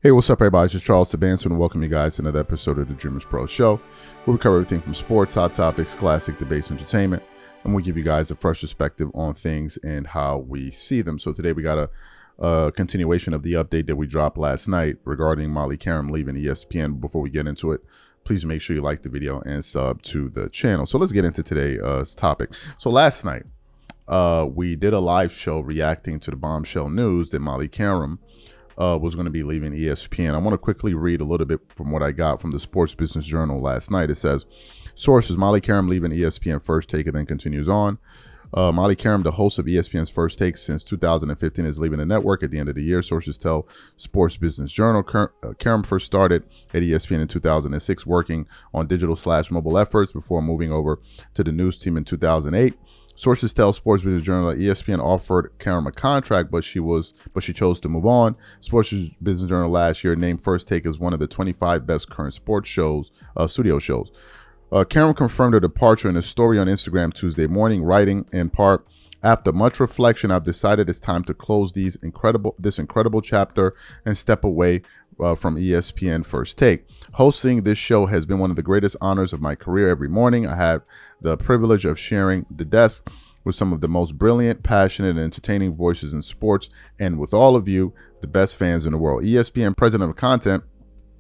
Hey, what's up, everybody? It's just Charles Tabanson, and welcome you guys to another episode of the Dreamers Pro Show, where we cover everything from sports, hot topics, classic debates, entertainment, and we give you guys a fresh perspective on things and how we see them. So today we got a continuation of the update that we dropped last night regarding Molly Qerim leaving ESPN. Before we get into it, please make sure you like the video and sub to the channel. So let's get into today's topic. So last night, we did a live show reacting to the bombshell news that Molly Qerim was going to be leaving ESPN. I want to quickly read a little bit from what I got from the Sports Business Journal last night. It says, sources, Molly Qerim leaving ESPN First Take, and then continues on. Molly Qerim, the host of ESPN's First Take since 2015, is leaving the network at the end of the year. Sources tell Sports Business Journal. Qerim first started at ESPN in 2006, working on digital/mobile efforts before moving over to the news team in 2008. Sources tell Sports Business Journal that ESPN offered Qerim a contract, but she chose to move on. Sports Business Journal last year named First Take as one of the 25 best current sports shows, studio shows. Qerim confirmed her departure in a story on Instagram Tuesday morning, writing in part, "After much reflection, I've decided it's time to close this incredible chapter and step away from ESPN First Take. Hosting this show has been one of the greatest honors of my career. Every morning, I have the privilege of sharing the desk with some of the most brilliant, passionate, and entertaining voices in sports, and with all of you, the best fans in the world." ESPN President of Content,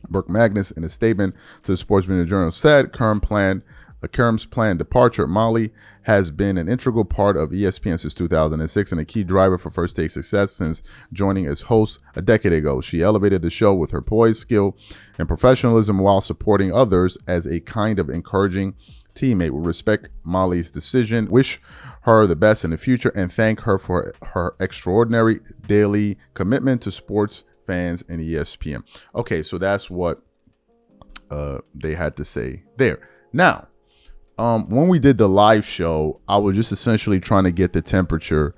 Burke Magnus, in a statement to the Sports Business Journal, said Qerim's planned departure. Molly has been an integral part of ESPN since 2006 and a key driver for First Take's success since joining as host a decade ago. She elevated the show with her poise, skill, and professionalism while supporting others as a kind of encouraging teammate. We respect Molly's decision, wish her the best in the future, and thank her for her extraordinary daily commitment to sports fans and ESPN. Okay, so that's what they had to say there. Now, when we did the live show, I was just essentially trying to get the temperature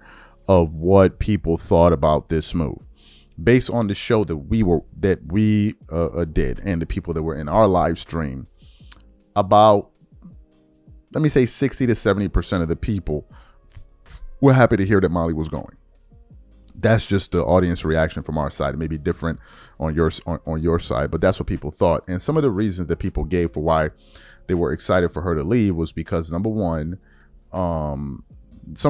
of what people thought about this move based on the show that we did and the people that were in our live stream. About, let me say, 60 to 70% of the people were happy to hear that Molly was going. That's just the audience reaction from our side. It may be different on your side, but that's what people thought. And some of the reasons that people gave for why they were excited for her to leave was because, number one, some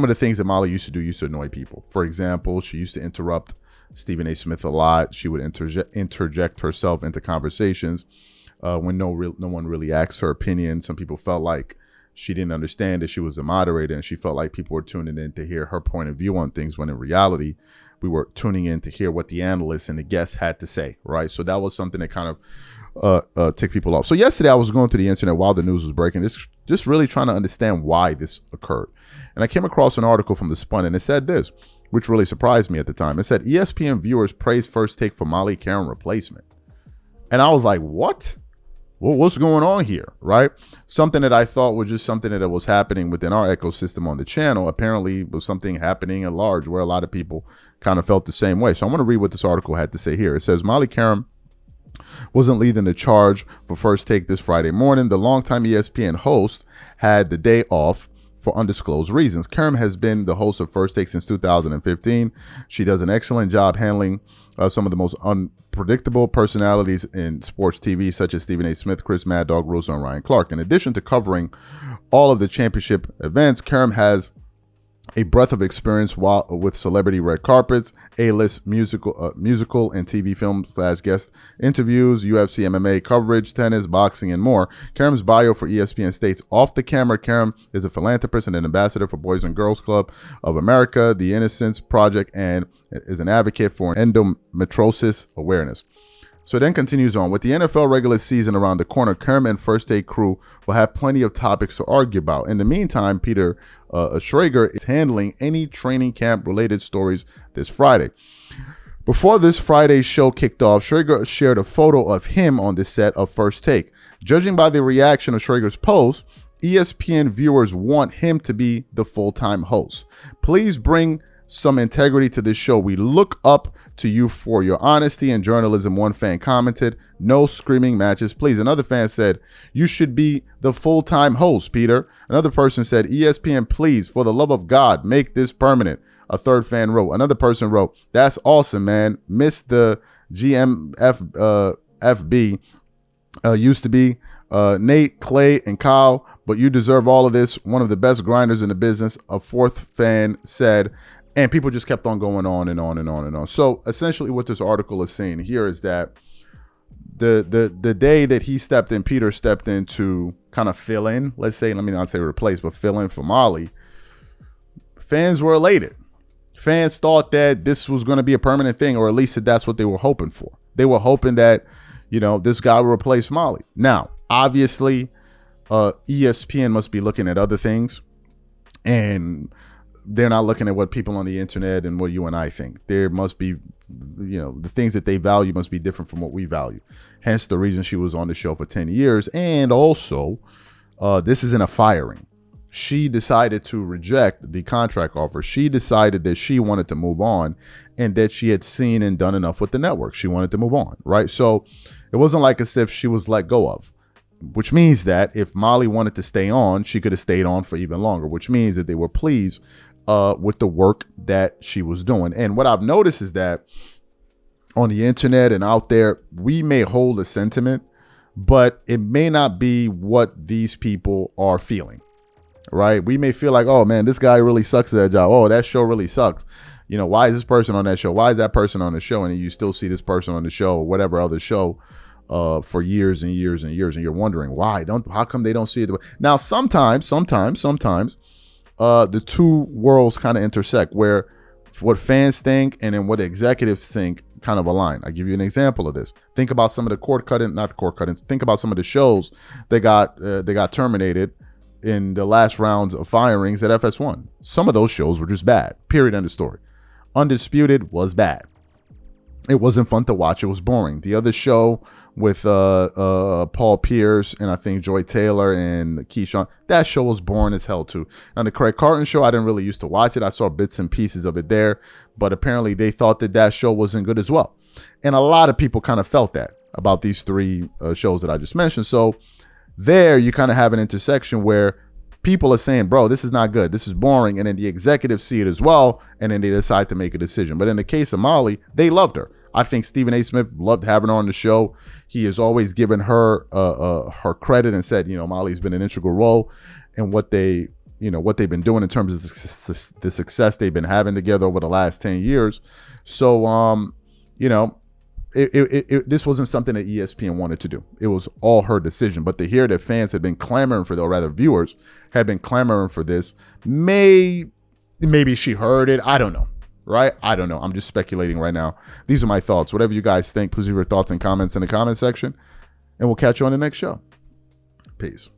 of the things that Molly used to annoy people. For example, she used to interrupt Stephen A. Smith a lot. She would interject herself into conversations when no one really asked her opinion. Some people felt like she didn't understand that she was a moderator, and she felt like people were tuning in to hear her point of view on things, when in reality, we were tuning in to hear what the analysts and the guests had to say, right? So that was something that kind of ticked people off. So yesterday I was going to the internet while the news was breaking, just really trying to understand why this occurred. And I came across an article from The Spun, and it said this, which really surprised me at the time. It said, ESPN viewers praise First Take for Molly Qerim replacement. And I was like, what? Well, what's going on here, right? Something that I thought was just something that was happening within our ecosystem on the channel apparently was something happening at large where a lot of people kind of felt the same way. So I want to read what this article had to say here. It says, Molly Qerim wasn't leading the charge for First Take this Friday morning. The longtime ESPN host had the day off for undisclosed reasons. Qerim has been the host of First Take since 2015. She does an excellent job handling some of the most unpredictable personalities in sports TV, such as Stephen A. Smith, Chris Mad Dog Russo, and Ryan Clark. In addition to covering all of the championship events, Qerim has a breadth of experience with celebrity red carpets, A-list musical and TV film / guest interviews, UFC, MMA coverage, tennis, boxing, and more. Qerim's bio for ESPN states, off the camera, Qerim is a philanthropist and an ambassador for Boys and Girls Club of America, the Innocence Project, and is an advocate for endometriosis awareness. So it then continues on. With the NFL regular season around the corner, Qerim and First Take crew will have plenty of topics to argue about. In the meantime, Peter Schrager is handling any training camp related stories this Friday. Before this Friday's show kicked off, Schrager shared a photo of him on the set of First Take. Judging by the reaction of Schrager's post, ESPN viewers want him to be the full-time host. Please bring some integrity to this show. We look up to you for your honesty and journalism, one fan commented. No screaming matches, please. Another fan said, you should be the full-time host, Peter. Another person said, ESPN, please, for the love of God, make this permanent. A third fan wrote. Another person wrote, that's awesome, man. Miss the FB used to be Nate, Clay, and Kyle, but you deserve all of this. One of the best grinders in the business, a fourth fan said, and people just kept on going on and on and on and on. So essentially what this article is saying here is that the day that Peter stepped in to kind of fill in, let's say, let me not say replace, but fill in for Molly, fans were elated. Fans thought that this was going to be a permanent thing, or at least that's what they were hoping for. They were hoping that, this guy will replace Molly. Now, obviously, ESPN must be looking at other things, and they're not looking at what people on the internet and what you and I think. There must be, the things that they value must be different from what we value. Hence the reason she was on the show for 10 years. And also, this isn't a firing. She decided to reject the contract offer. She decided that she wanted to move on and that she had seen and done enough with the network. She wanted to move on, right? So it wasn't like as if she was let go of, which means that if Molly wanted to stay on, she could have stayed on for even longer, which means that they were pleased with the work that she was doing. And what I've noticed is that on the internet and out there, we may hold a sentiment, but it may not be what these people are feeling, right? We may feel like, oh man, this guy really sucks at that job. Oh, that show really sucks. Why is this person on that show? Why is that person on the show? And you still see this person on the show or whatever other show for years and years and years. And you're wondering why. How come they don't see it? Now, sometimes the two worlds kind of intersect, where what fans think and then what the executives think kind of align. I'll give you an example of this. Think about some of the think about some of the shows that got terminated in the last rounds of firings at FS1. Some of those shows were just bad. Period. End of story. Undisputed was bad. It wasn't fun to watch. It was boring. The other show with Paul Pierce and I think Joy Taylor and Keyshawn, that show was boring as hell too. And the Craig Carton show, I didn't really used to watch it. I saw bits and pieces of it there, but apparently they thought that show wasn't good as well. And a lot of people kind of felt that about these three shows that I just mentioned. So there you kind of have an intersection where people are saying, bro, this is not good. This is boring. And then the executives see it as well. And then they decide to make a decision. But in the case of Molly, they loved her. I think Stephen A. Smith loved having her on the show. He has always given her her credit and said, Molly's been an integral role in what they've been doing in terms of the success they've been having together over the last 10 years. So, this wasn't something that ESPN wanted to do. It was all her decision. But to hear that fans had been clamoring for, or rather viewers had been clamoring for this, maybe she heard it. I don't know. Right? I don't know. I'm just speculating right now. These are my thoughts. Whatever you guys think, please leave your thoughts and comments in the comment section, and we'll catch you on the next show. Peace.